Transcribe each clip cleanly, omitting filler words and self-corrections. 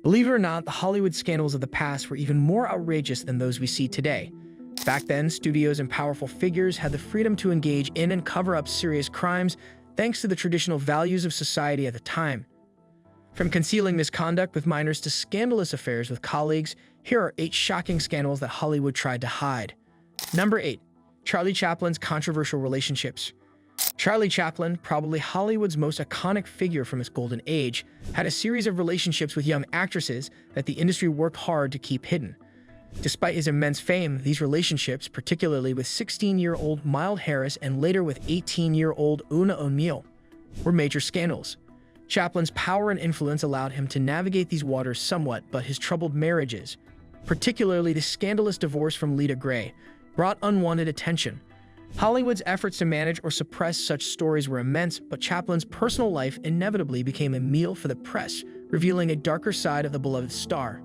Believe it or not, the Hollywood scandals of the past were even more outrageous than those we see today. Back then, studios and powerful figures had the freedom to engage in and cover up serious crimes thanks to the traditional values of society at the time. From concealing misconduct with minors to scandalous affairs with colleagues, here are 8 shocking scandals that Hollywood tried to hide. Number 8. Charlie Chaplin's controversial relationships. Charlie Chaplin, probably Hollywood's most iconic figure from its golden age, had a series of relationships with young actresses that the industry worked hard to keep hidden. Despite his immense fame, these relationships, particularly with 16-year-old Mild Harris and later with 18-year-old Una O'Neill, were major scandals. Chaplin's power and influence allowed him to navigate these waters somewhat, but his troubled marriages, particularly the scandalous divorce from Lita Gray, brought unwanted attention. Hollywood's efforts to manage or suppress such stories were immense, but Chaplin's personal life inevitably became a meal for the press, revealing a darker side of the beloved star.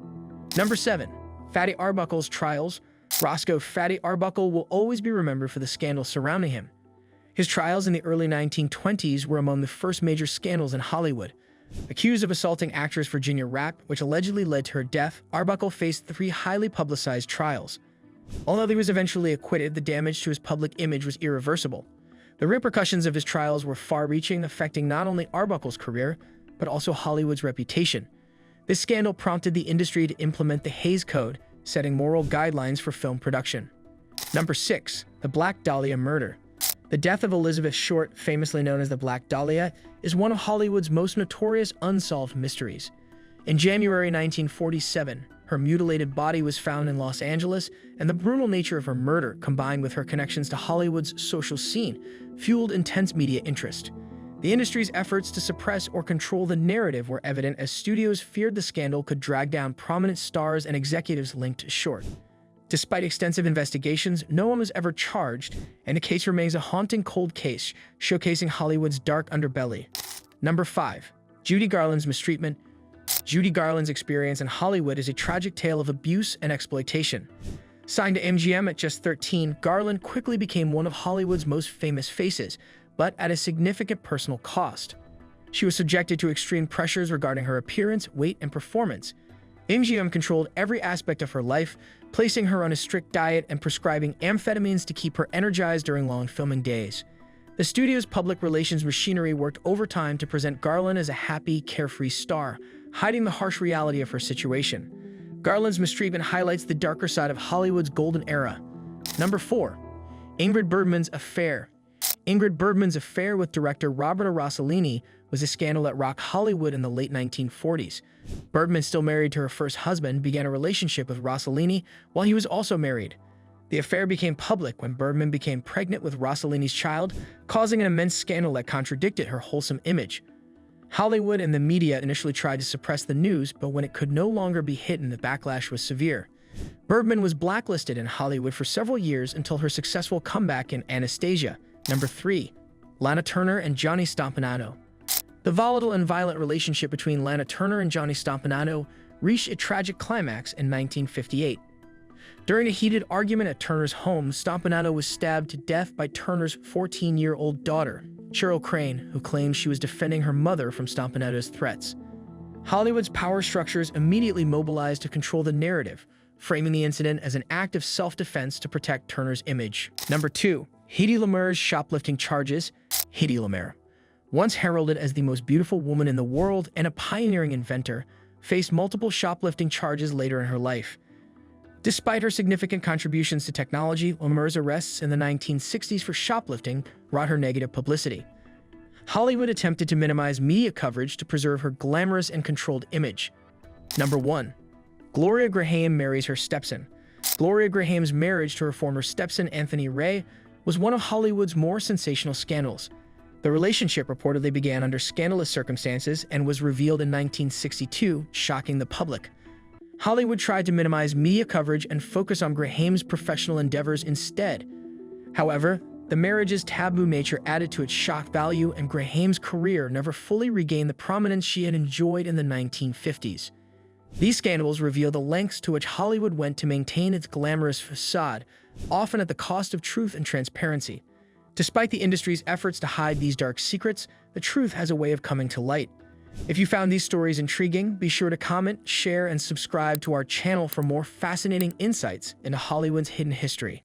Number 7. Fatty Arbuckle's trials. Roscoe "Fatty" Arbuckle will always be remembered for the scandal surrounding him. His trials in the early 1920s were among the first major scandals in Hollywood. Accused of assaulting actress Virginia Rappe, which allegedly led to her death, Arbuckle faced 3 highly publicized trials. Although he was eventually acquitted, the damage to his public image was irreversible. The repercussions of his trials were far-reaching, affecting not only Arbuckle's career, but also Hollywood's reputation. This scandal prompted the industry to implement the Hays Code, setting moral guidelines for film production. Number 6. The Black Dahlia Murder. The death of Elizabeth Short, famously known as the Black Dahlia, is one of Hollywood's most notorious unsolved mysteries. In January 1947, her mutilated body was found in Los Angeles, and the brutal nature of her murder, combined with her connections to Hollywood's social scene, fueled intense media interest. The industry's efforts to suppress or control the narrative were evident as studios feared the scandal could drag down prominent stars and executives linked to Short. Despite extensive investigations, no one was ever charged, and the case remains a haunting cold case, showcasing Hollywood's dark underbelly. Number 5. Judy Garland's mistreatment. Judy Garland's experience in Hollywood is a tragic tale of abuse and exploitation. Signed to MGM at just 13, Garland quickly became one of Hollywood's most famous faces, but at a significant personal cost. She was subjected to extreme pressures regarding her appearance, weight, and performance. MGM controlled every aspect of her life, placing her on a strict diet and prescribing amphetamines to keep her energized during long filming days. The studio's public relations machinery worked overtime to present Garland as a happy, carefree star, hiding the harsh reality of her situation. Garland's mistreatment highlights the darker side of Hollywood's golden era. Number 4. Ingrid Bergman's affair. Ingrid Bergman's affair with director Roberto Rossellini was a scandal that rocked Hollywood in the late 1940s. Bergman, still married to her first husband, began a relationship with Rossellini while he was also married. The affair became public when Bergman became pregnant with Rossellini's child, causing an immense scandal that contradicted her wholesome image. Hollywood and the media initially tried to suppress the news, but when it could no longer be hidden, the backlash was severe. Bergman was blacklisted in Hollywood for several years until her successful comeback in Anastasia. Number 3. Lana Turner and Johnny Stompanato. The volatile and violent relationship between Lana Turner and Johnny Stompanato reached a tragic climax in 1958. During a heated argument at Turner's home, Stompanato was stabbed to death by Turner's 14-year-old daughter, Cheryl Crane, who claimed she was defending her mother from Stompanato's threats. Hollywood's power structures immediately mobilized to control the narrative, framing the incident as an act of self-defense to protect Turner's image. Number 2. Hedy Lamar's shoplifting charges. Hedy Lamarr, once heralded as the most beautiful woman in the world and a pioneering inventor, faced multiple shoplifting charges later in her life. Despite her significant contributions to technology, Lamar's arrests in the 1960s for shoplifting brought her negative publicity. Hollywood attempted to minimize media coverage to preserve her glamorous and controlled image. Number 1. Gloria Grahame marries her stepson. Gloria Grahame's marriage to her former stepson, Anthony Ray, was one of Hollywood's more sensational scandals. The relationship reportedly began under scandalous circumstances and was revealed in 1962, shocking the public. Hollywood tried to minimize media coverage and focus on Grahame's professional endeavors instead. However, the marriage's taboo nature added to its shock value, and Grahame's career never fully regained the prominence she had enjoyed in the 1950s. These scandals reveal the lengths to which Hollywood went to maintain its glamorous facade, often at the cost of truth and transparency. Despite the industry's efforts to hide these dark secrets, the truth has a way of coming to light. If you found these stories intriguing, be sure to comment, share, and subscribe to our channel for more fascinating insights into Hollywood's hidden history.